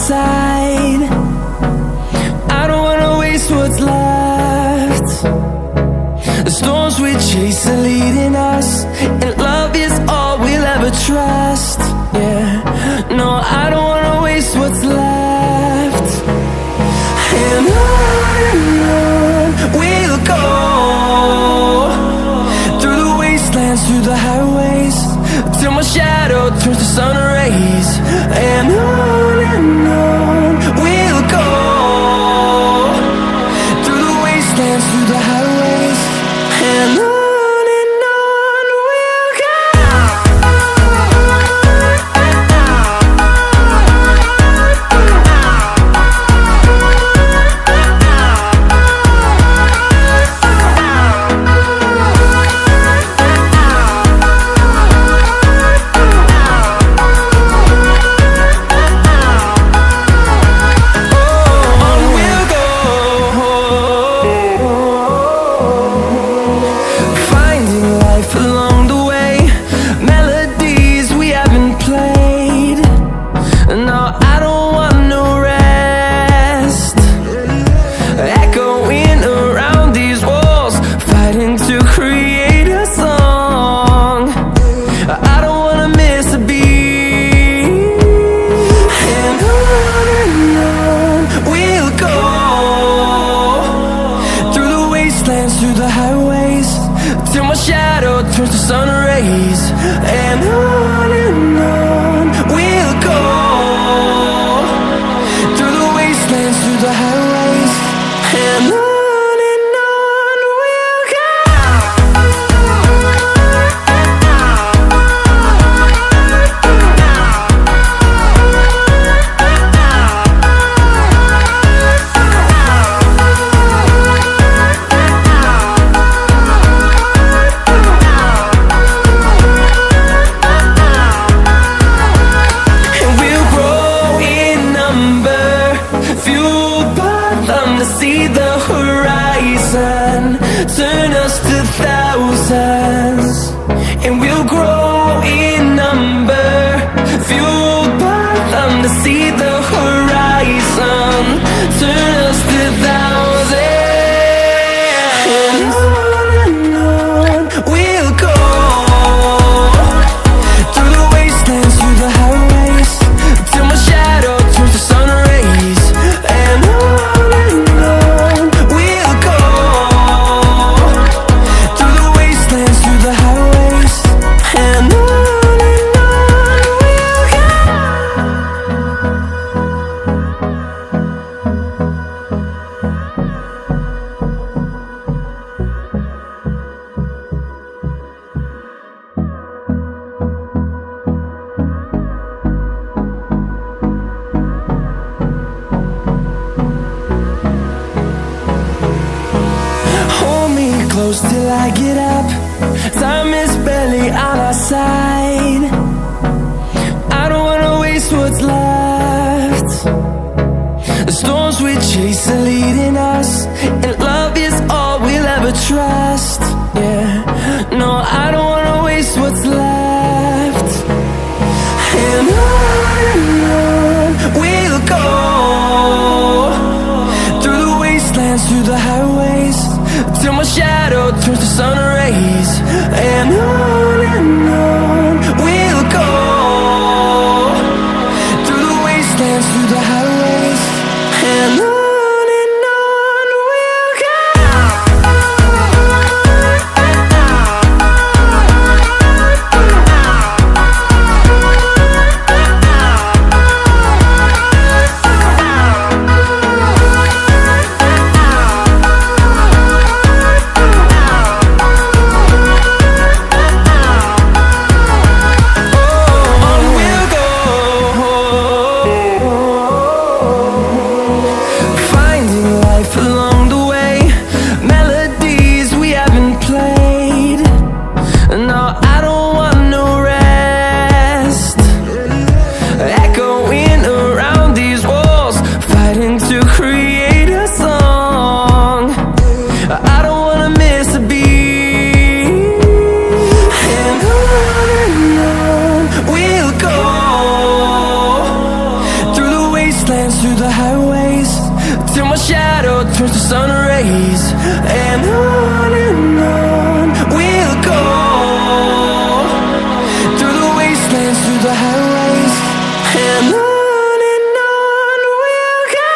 side. I don't wanna waste what's left. The storms we chase are leading us, and love is all we'll ever trust. Yeah, no, I don't wanna waste what's left. And on we'll go, through the wastelands, through the highways, till my shadow turns to sun rays. And on we'll go, through the wastelands, through the highways, and on we'll go. Through the highways, till my shadow turns to sun rays. And on we'll go, through the wastelands, through the highways, and on we'll go. To see the horizon turn us to thousands, and we'll grow in number, fueled by them. To see the horizon turn us to thousands, and on we'll go, through the wastelands, through the highways, till my shadow turns to sun rays. And close till I get up, time is barely on our side. I don't wanna waste what's left. The storms we chase are leading us, and love is all we'll ever trust. Yeah, no, I don't wanna waste what's left. And on we'll go, through the wastelands, through the highways, till my shadow turns to sun rays. And on we'll go, through the wastelands, through the highways, and on we'll go. till my shadow turns to sun rays. And on we'll go, through the wastelands, through the highways. And on we'll go.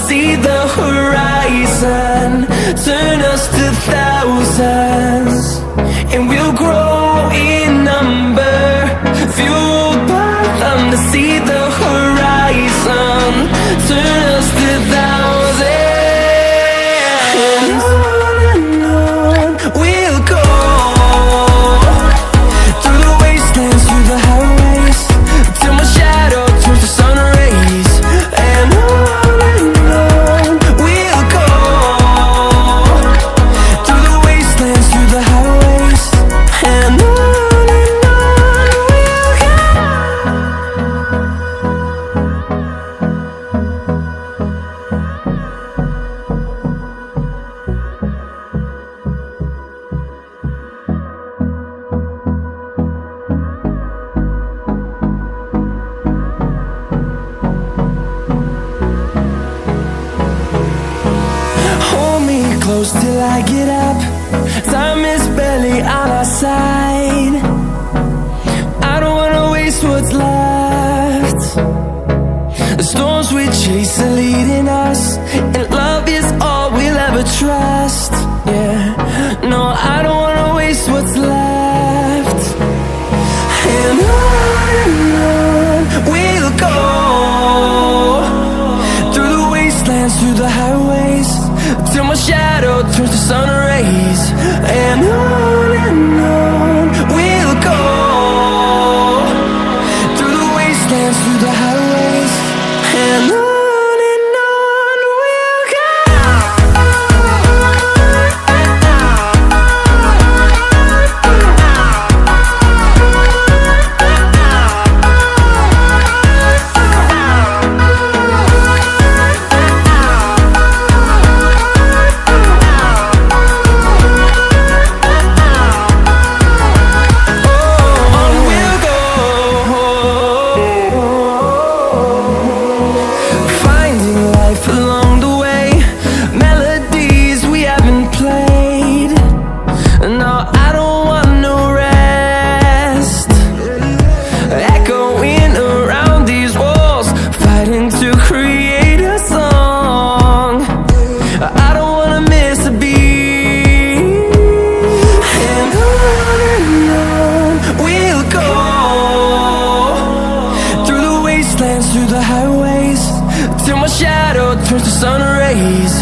See the horizon, turn us to thousands, and we'll grow in number, fueled by them. To see the horizon, turn us to thousands, and on we'll go, through the wastelands, through the highways, till my shadow turns to sun rays. And close till I get up. Time is barely on our side. I don't wanna waste what's left. The storms we chase are leading us, and love is all we'll ever trust. Yeah, no, I don't wanna waste what's left. And on we'll go, through the wastelands, through the highways, till my shadow turns to sun rays. And on we'll go, through the wastelands, through the highways. And on we'll go. Through the highways, till my shadow turns to sun rays.